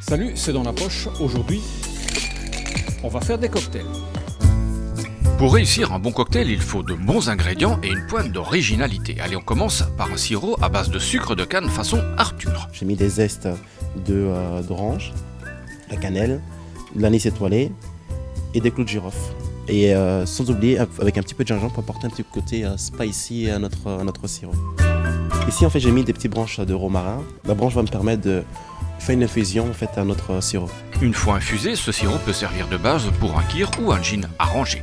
Salut, c'est dans la poche. Aujourd'hui, on va faire des cocktails. Pour réussir un bon cocktail, il faut de bons ingrédients et une pointe d'originalité. Allez, on commence par un sirop à base de sucre de canne façon Arthur. J'ai mis des zestes d'orange, la cannelle, de l'anis étoilé et des clous de girofle. Et sans oublier, avec un petit peu de gingembre pour apporter un petit côté spicy à notre sirop. Ici, en fait, j'ai mis des petites branches de romarin. La branche va me permettre de faire une infusion en fait, à notre sirop. Une fois infusé, ce sirop peut servir de base pour un kir ou un gin arrangé.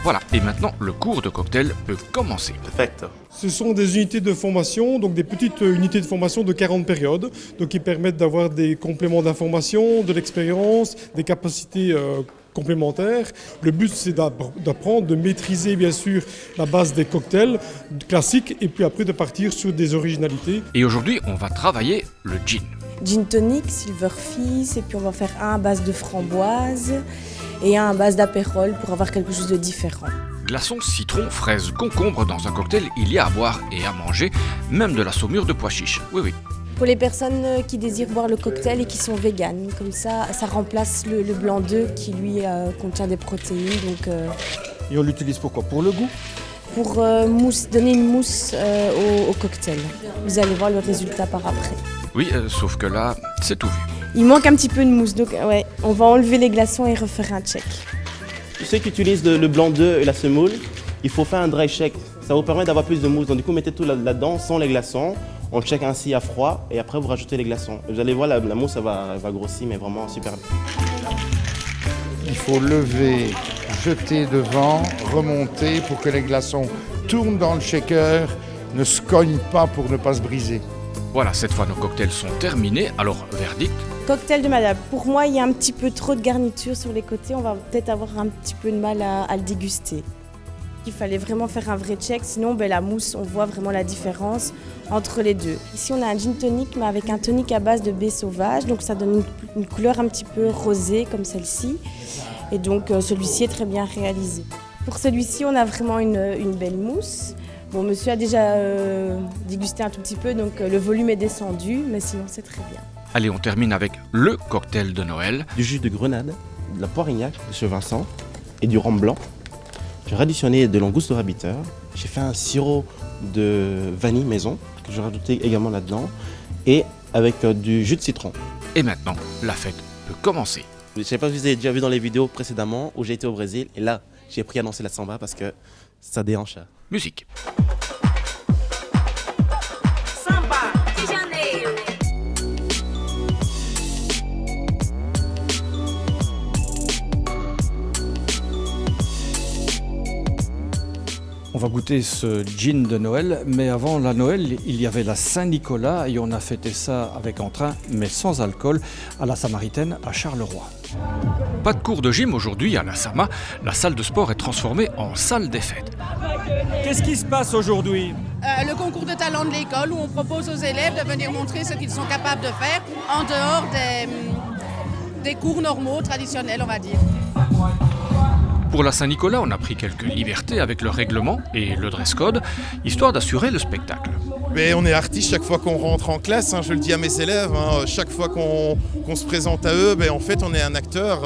Voilà, et maintenant le cours de cocktail peut commencer. Perfect. Ce sont des unités de formation, donc des petites unités de formation de 40 périodes, donc qui permettent d'avoir des compléments d'information, de l'expérience, des capacités complémentaires. Le but, c'est d'apprendre, de maîtriser bien sûr la base des cocktails classiques et puis après de partir sur des originalités. Et aujourd'hui, on va travailler le gin. Gin tonic, Silver Fizz, et puis on va faire un à base de framboise et un à base d'apérole pour avoir quelque chose de différent. Glaçons, citron, fraises, concombre, dans un cocktail, il y a à boire et à manger, même de la saumure de pois chiches. Oui. Pour les personnes qui désirent boire le cocktail et qui sont véganes, comme ça remplace le blanc d'œuf qui lui contient des protéines. Donc, Et on l'utilise pour quoi? Pour le goût? pour donner une mousse au cocktail. Vous allez voir le résultat par après. Oui, sauf que là, c'est tout vu. Il manque un petit peu de mousse, donc ouais, on va enlever les glaçons et refaire un check. Ceux qui utilisent le blanc d'œuf et la semoule, il faut faire un dry shake. Ça vous permet d'avoir plus de mousse. Donc du coup, mettez tout là-dedans sans les glaçons. On check ainsi à froid et après vous rajoutez les glaçons. Vous allez voir, la mousse elle va grossir, mais vraiment super bien. Il faut lever, jeter devant, remonter pour que les glaçons tournent dans le shaker, ne se cognent pas pour ne pas se briser. Voilà, cette fois nos cocktails sont terminés, alors verdict. Cocktail de madame. Pour moi, il y a un petit peu trop de garniture sur les côtés. On va peut-être avoir un petit peu de mal à le déguster. Il fallait vraiment faire un vrai check, sinon la mousse, on voit vraiment la différence entre les deux. Ici, on a un gin tonic, mais avec un tonic à base de baies sauvages, donc ça donne une couleur un petit peu rosée comme celle-ci. Et donc, celui-ci est très bien réalisé. Pour celui-ci, on a vraiment une belle mousse. Bon, monsieur a déjà dégusté un tout petit peu, donc le volume est descendu, mais sinon, c'est très bien. Allez, on termine avec le cocktail de Noël. Du jus de grenade, de la poirignac de chez Vincent et du rhum blanc. J'ai additionné de l'angostura bitter. J'ai fait un sirop de vanille maison que j'ai rajouté également là-dedans et avec du jus de citron. Et maintenant, la fête peut commencer. Je ne sais pas si vous avez déjà vu dans les vidéos précédemment où j'ai été au Brésil et là j'ai appris à danser la samba parce que ça déhanche. Musique. On va goûter ce gin de Noël, mais avant la Noël, il y avait la Saint-Nicolas et on a fêté ça avec entrain, mais sans alcool, à la Samaritaine à Charleroi. Pas de cours de gym aujourd'hui à la Sama. La salle de sport est transformée en salle des fêtes. Qu'est-ce qui se passe aujourd'hui? Le concours de talent de l'école où on propose aux élèves de venir montrer ce qu'ils sont capables de faire en dehors des cours normaux, traditionnels, on va dire. Pour la Saint-Nicolas, on a pris quelques libertés avec le règlement et le dress code, histoire d'assurer le spectacle. Mais on est artiste chaque fois qu'on rentre en classe, je le dis à mes élèves, chaque fois qu'on se présente à eux, en fait on est un acteur.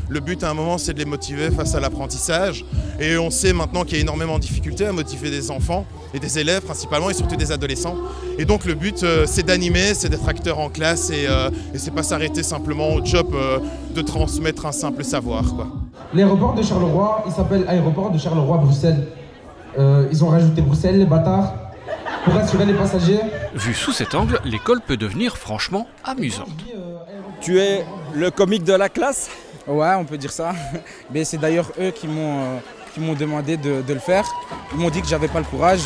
Le but à un moment c'est de les motiver face à l'apprentissage. Et on sait maintenant qu'il y a énormément de difficultés à motiver des enfants et des élèves principalement et surtout des adolescents. Et donc le but c'est d'animer, c'est d'être acteur en classe et c'est pas s'arrêter simplement au job de transmettre un simple savoir, quoi. L'aéroport de Charleroi, il s'appelle aéroport de Charleroi-Bruxelles. Ils ont rajouté Bruxelles, les bâtards, pour rassurer les passagers. Vu sous cet angle, l'école peut devenir franchement amusante. Tu es le comique de la classe? Ouais, on peut dire ça. Mais c'est d'ailleurs eux qui m'ont demandé de le faire. Ils m'ont dit que j'avais pas le courage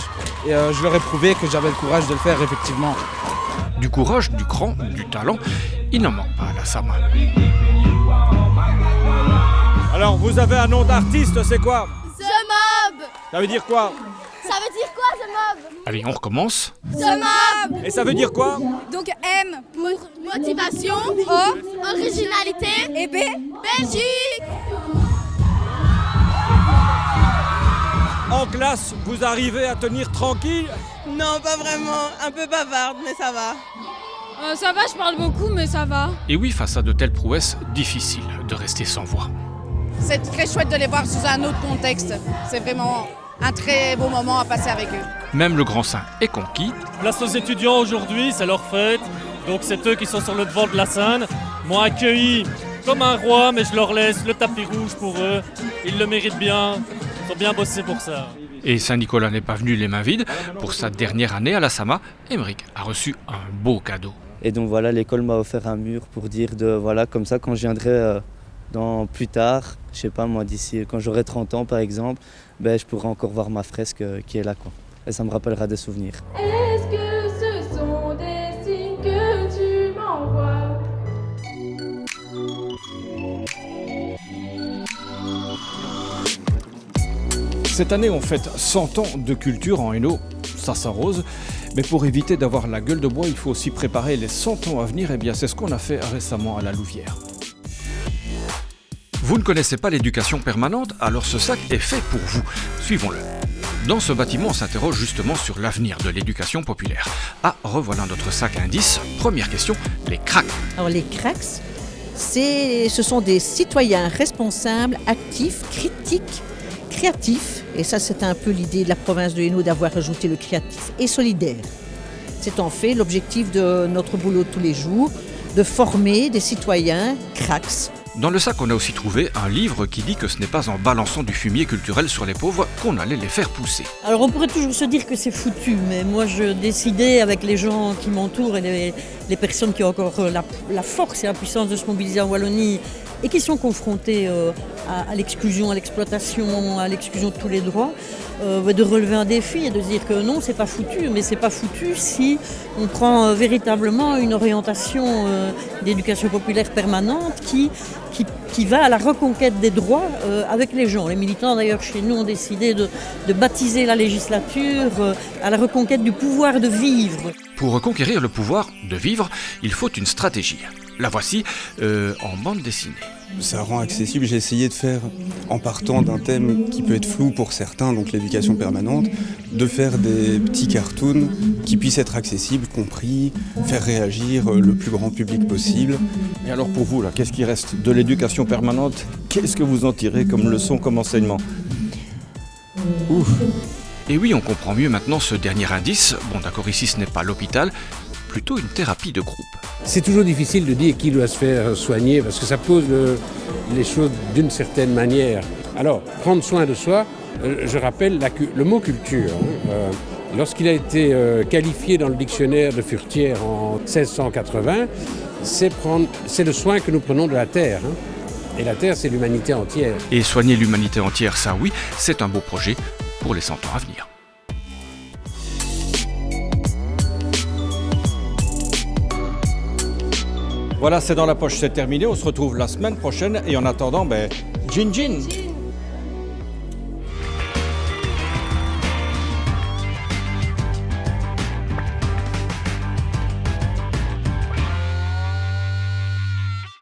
et je leur ai prouvé que j'avais le courage de le faire effectivement. Du courage, du cran, du talent, il n'en manque pas à la Sama. Alors, vous avez un nom d'artiste, c'est quoi? The Mob. Ça veut dire quoi? Ça veut dire quoi, The Mob? Allez, on recommence. The Mob. Et ça veut dire quoi? Donc M pour motivation, O, originalité et B, Belgique. En classe, vous arrivez à tenir tranquille? Non, pas vraiment. Un peu bavarde, mais ça va. Ça va, je parle beaucoup, mais ça va. Et oui, face à de telles prouesses, difficile de rester sans voix. C'est très chouette de les voir sous un autre contexte. C'est vraiment un très beau moment à passer avec eux. Même le grand saint est conquis. Place aux étudiants aujourd'hui, c'est leur fête. Donc c'est eux qui sont sur le devant de la scène. M'ont accueilli comme un roi, mais je leur laisse le tapis rouge pour eux. Ils le méritent bien, ils ont bien bossé pour ça. Et Saint-Nicolas n'est pas venu les mains vides. Pour sa dernière année à la Sama, Émeric a reçu un beau cadeau. Et donc voilà, l'école m'a offert un mur pour dire voilà, comme ça quand je viendrai plus tard, je sais pas moi, d'ici quand j'aurai 30 ans par exemple, je pourrai encore voir ma fresque qui est là quoi. Et ça me rappellera des souvenirs. Est-ce que ce sont des signes que tu m'envoies? Cette année, on fête 100 ans de culture en Hainaut, ça s'arrose. Mais pour éviter d'avoir la gueule de bois, il faut aussi préparer les 100 ans à venir. Eh bien, c'est ce qu'on a fait récemment à la Louvière. Vous ne connaissez pas l'éducation permanente, alors ce sac est fait pour vous. Suivons-le. Dans ce bâtiment, on s'interroge justement sur l'avenir de l'éducation populaire. Ah, revoilà notre sac indice. Première question, les cracks. Alors les cracks, ce sont des citoyens responsables, actifs, critiques, créatifs. Et ça, c'est un peu l'idée de la province de Hainaut d'avoir ajouté le créatif et solidaire. C'est en fait l'objectif de notre boulot de tous les jours, de former des citoyens cracks. Dans le sac, on a aussi trouvé un livre qui dit que ce n'est pas en balançant du fumier culturel sur les pauvres qu'on allait les faire pousser. Alors on pourrait toujours se dire que c'est foutu, mais moi je décidais avec les gens qui m'entourent et les personnes qui ont encore la force et la puissance de se mobiliser en Wallonie et qui sont confrontés à l'exclusion, à l'exploitation, à l'exclusion de tous les droits, de relever un défi et de se dire que non, c'est pas foutu, mais c'est pas foutu si on prend véritablement une orientation d'éducation populaire permanente qui va à la reconquête des droits avec les gens. Les militants d'ailleurs chez nous ont décidé de baptiser la législature à la reconquête du pouvoir de vivre. Pour reconquérir le pouvoir de vivre, il faut une stratégie. La voici en bande dessinée. Ça rend accessible, j'ai essayé de faire, en partant d'un thème qui peut être flou pour certains, donc l'éducation permanente, de faire des petits cartoons qui puissent être accessibles, compris, faire réagir le plus grand public possible. Et alors pour vous, là, qu'est-ce qui reste de l'éducation permanente? Qu'est-ce que vous en tirez comme leçon, comme enseignement? Et oui, on comprend mieux maintenant ce dernier indice. Bon d'accord, ici ce n'est pas l'hôpital, plutôt une thérapie de groupe. C'est toujours difficile de dire qui doit se faire soigner parce que ça pose les choses d'une certaine manière. Alors, prendre soin de soi, je rappelle le mot culture. Lorsqu'il a été qualifié dans le dictionnaire de Furetière en 1680, c'est le soin que nous prenons de la terre. Et la terre, c'est l'humanité entière. Et soigner l'humanité entière, ça oui, c'est un beau projet pour les 100 ans à venir. Voilà, c'est dans la poche, c'est terminé. On se retrouve la semaine prochaine. Et en attendant, Gin Gin.